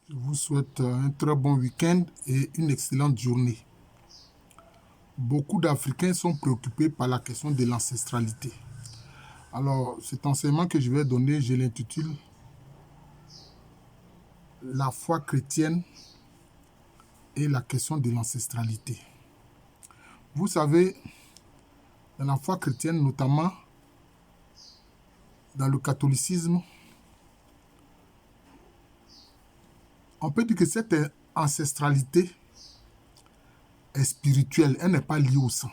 Je vous souhaite un très bon week-end et une excellente journée. Beaucoup d'Africains sont préoccupés par la question de l'ancestralité. Alors, cet enseignement que je vais donner, je l'intitule La foi chrétienne et la question de l'ancestralité. Vous savez, dans la foi chrétienne, notamment dans le catholicisme, on peut dire que cette ancestralité est spirituelle, elle n'est pas liée au sang.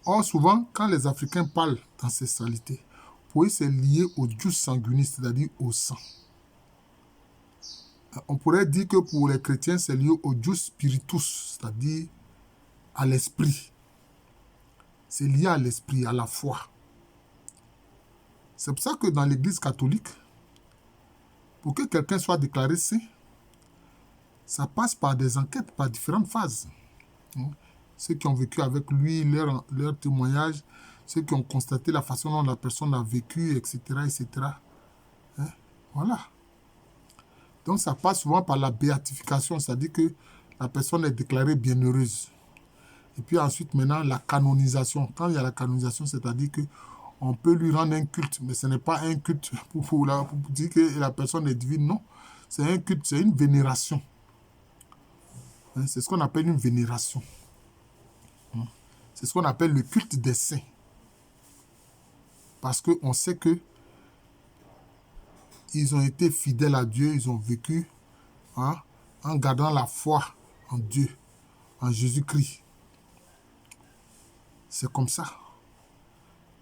Or, souvent, quand les Africains parlent d'ancestralité, pour eux, c'est lié au jus sanguinis, c'est-à-dire au sang. On pourrait dire que pour les chrétiens, c'est lié au jus spiritus, c'est-à-dire à l'esprit. C'est lié à l'esprit, à la foi. C'est pour ça que dans l'Église catholique, pour que quelqu'un soit déclaré saint, ça passe par des enquêtes, par différentes phases. Ceux qui ont vécu avec lui, leur témoignage, ceux qui ont constaté la façon dont la personne a vécu, etc., etc. Voilà. Donc ça passe souvent par la béatification, c'est-à-dire que la personne est déclarée bienheureuse. Et puis ensuite, maintenant, la canonisation. Quand il y a la canonisation, c'est-à-dire que on peut lui rendre un culte, mais ce n'est pas un culte pour dire que la personne est divine, non. C'est un culte, c'est une vénération. C'est ce qu'on appelle une vénération. C'est ce qu'on appelle le culte des saints. Parce qu'on sait que ils ont été fidèles à Dieu, ils ont vécu en gardant la foi en Dieu, en Jésus-Christ. C'est comme ça.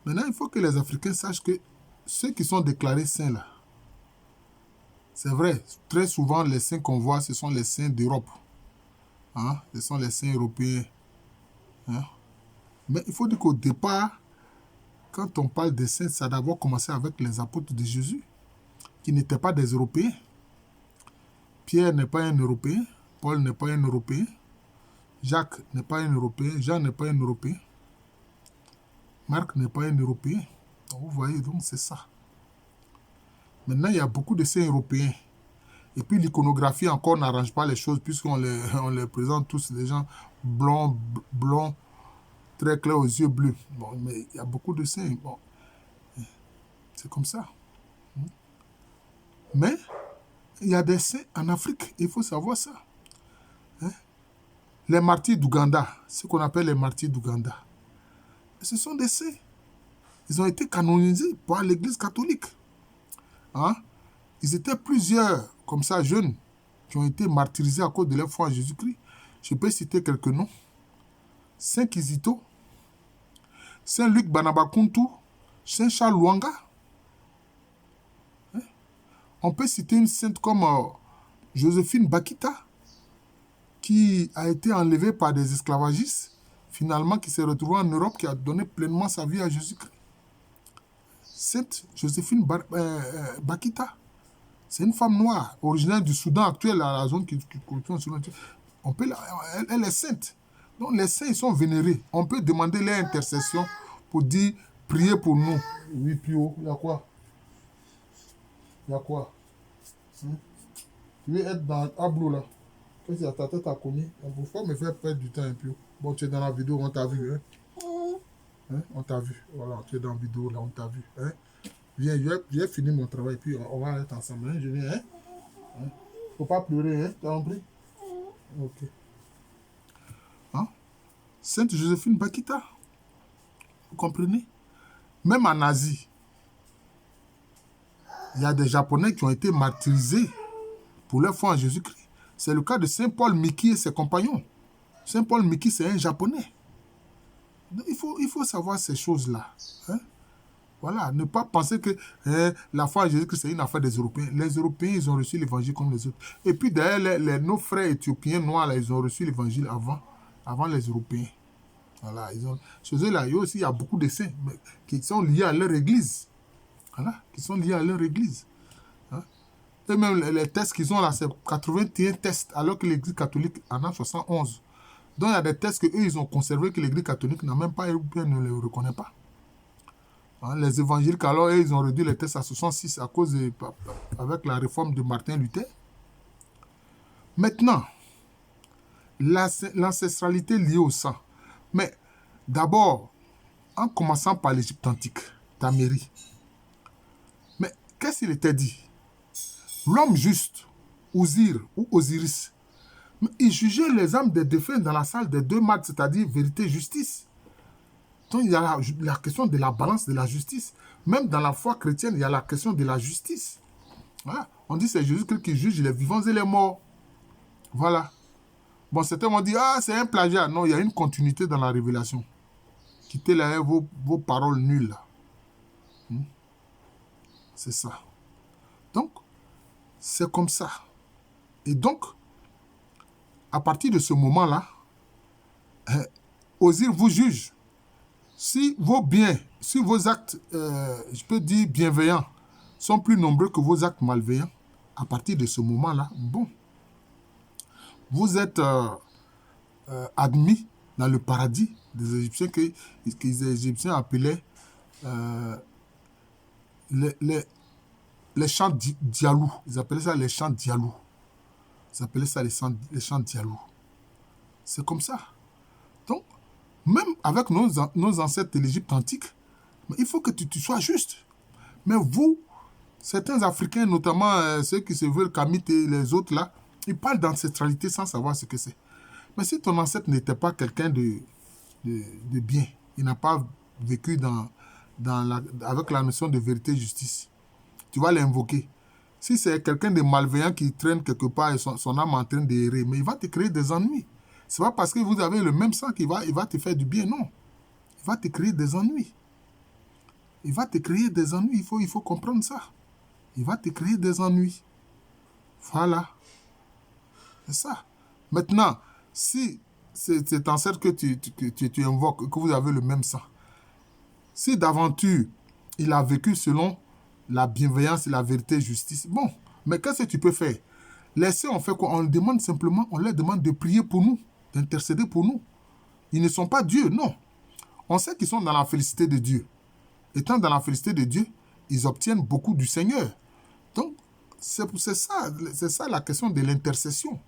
Maintenant, il faut que les Africains sachent que ceux qui sont déclarés saints là, c'est vrai, très souvent les saints qu'on voit, ce sont les saints d'Europe. Ce sont les saints européens. Mais il faut dire qu'au départ, quand on parle des saints, ça a d'abord commencé avec les apôtres de Jésus, qui n'étaient pas des Européens. Pierre n'est pas un Européen, Paul n'est pas un Européen, Jacques n'est pas un Européen, Jean n'est pas un Européen, Marc n'est pas un Européen. Donc, vous voyez, donc c'est ça. Maintenant, il y a beaucoup de saints européens. Et puis l'iconographie encore n'arrange pas les choses puisqu'on les présente tous des gens blonds, très clairs aux yeux bleus. Bon, mais il y a beaucoup de saints. Bon, c'est comme ça. Mais il y a des saints en Afrique. Il faut savoir ça. Les martyrs d'Ouganda, ce qu'on appelle les martyrs d'Ouganda, ce sont des saints. Ils ont été canonisés par l'Église catholique. Ils étaient plusieurs, comme ça, jeunes, qui ont été martyrisés à cause de leur foi en Jésus-Christ. Je peux citer quelques noms. Saint Kizito, Saint Luc Banabakuntu, Saint Charles Luanga. On peut citer une sainte comme Joséphine Bakita, qui a été enlevée par des esclavagistes, finalement qui s'est retrouvée en Europe, qui a donné pleinement sa vie à Jésus-Christ. Sainte Joséphine Bakita. C'est une femme noire, originaire du Soudan actuel, à la zone qui correspond au Soudan. Elle est sainte. Donc les saints, ils sont vénérés. On peut demander leur intercession pour dire, priez pour nous. Oui, Pio, il y a quoi? Il y a quoi? Tu veux être dans Ablo là? Qu'est-ce que ta tête a commis? On ne peut pas me faire perdre du temps, Pio. Bon, tu es dans la vidéo, on t'a vu. On t'a vu. Voilà, tu es dans la vidéo, là, on t'a vu. Viens, je vais finir mon travail, puis on va être ensemble. Je viens, Faut pas pleurer, t'as compris? Ok. Sainte Joséphine Bakita. Vous comprenez? Même en Asie, il y a des Japonais qui ont été martyrisés pour leur foi en Jésus-Christ. C'est le cas de Saint Paul Miki et ses compagnons. Saint Paul Miki, c'est un Japonais. Donc, il faut savoir ces choses-là. Voilà, ne pas penser que la foi en Jésus-Christ, c'est une affaire des Européens. Les Européens, ils ont reçu l'évangile comme les autres. Et puis d'ailleurs, nos frères éthiopiens noirs, là, ils ont reçu l'évangile avant les Européens. Voilà, chez eux, là, il y a beaucoup de saints qui sont liés à leur église. Voilà, qui sont liés à leur église. Et même les tests qu'ils ont là, c'est 81 tests, alors que l'église catholique en a 71. Donc il y a des tests qu'eux, ils ont conservés que l'église catholique n'a même pas, ou bien ne les reconnaît pas. Les évangéliques, alors, ils ont réduit les tests à 66 à cause avec la réforme de Martin Luther. Maintenant, l'ancestralité liée au sang. Mais d'abord, en commençant par l'Égypte antique, Tamérie. Mais qu'est-ce qu'il était dit? L'homme juste, Osir ou Osiris, il jugeait les âmes des défunts dans la salle des deux maths, c'est-à-dire vérité et justice. Donc il y a la question de la balance de la justice. Même dans la foi chrétienne, il y a la question de la justice. Voilà. On dit que c'est Jésus qui juge les vivants et les morts. Voilà. Bon, certains vont dire, ah, c'est un plagiat. Non, il y a une continuité dans la révélation. Quittez là vos paroles nulles. Là. C'est ça. Donc, c'est comme ça. Et donc, à partir de ce moment-là, Osir vous juge. Si vos biens, si vos actes, je peux dire bienveillants, sont plus nombreux que vos actes malveillants, à partir de ce moment-là, bon, vous êtes admis dans le paradis des Égyptiens que les Égyptiens appelaient les champs dialou. Ils appelaient ça les champs dialou. Ils appelaient ça les champs dialou. C'est comme ça. Donc, même avec nos ancêtres de l'Égypte antique, il faut que tu sois juste. Mais vous, certains Africains, notamment ceux qui se veulent Kamite et les autres là, ils parlent d'ancestralité sans savoir ce que c'est. Mais si ton ancêtre n'était pas quelqu'un de bien, il n'a pas vécu avec la notion de vérité et justice, tu vas l'invoquer. Si c'est quelqu'un de malveillant qui traîne quelque part et son âme est en train d'errer, mais il va te créer des ennuis. Ce n'est pas parce que vous avez le même sang qu'il va te faire du bien, non. Il va te créer des ennuis. Il va te créer des ennuis, il faut comprendre ça. Il va te créer des ennuis. Voilà. C'est ça. Maintenant, si c'est cet ancêtre que tu invoques, que vous avez le même sang, si d'aventure, il a vécu selon la bienveillance et la vérité et justice, bon, mais qu'est-ce que tu peux faire? Laissez, on fait quoi? On demande simplement, on leur demande de prier pour nous, d'intercéder pour nous. Ils ne sont pas Dieu, non. On sait qu'ils sont dans la félicité de Dieu. Étant dans la félicité de Dieu, ils obtiennent beaucoup du Seigneur. Donc, c'est ça la question de l'intercession.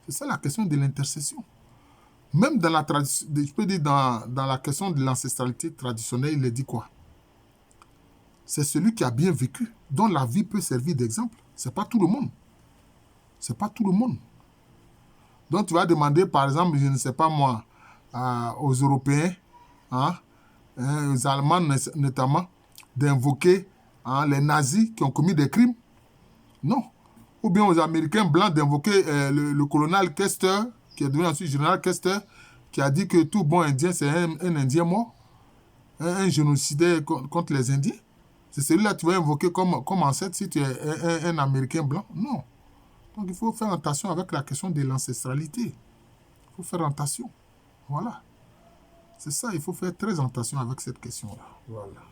C'est ça la question de l'intercession. Même dans la tradition, je peux dire dans la question de l'ancestralité traditionnelle, il est dit quoi? C'est celui qui a bien vécu, dont la vie peut servir d'exemple. C'est pas tout le monde. C'est pas tout le monde. Donc tu vas demander, par exemple, je ne sais pas moi, aux Européens, aux Allemands notamment, d'invoquer les nazis qui ont commis des crimes. Non. Ou bien aux Américains blancs d'invoquer le colonel Custer, qui est devenu ensuite général Custer, qui a dit que tout bon Indien, c'est un Indien mort, un génocidaire contre les Indiens. C'est celui-là que tu vas invoquer comme ancêtre si tu es un Américain blanc. Non. Donc il faut faire attention avec la question de l'ancestralité. Il faut faire attention. Voilà. C'est ça, il faut faire très attention avec cette question-là. Voilà.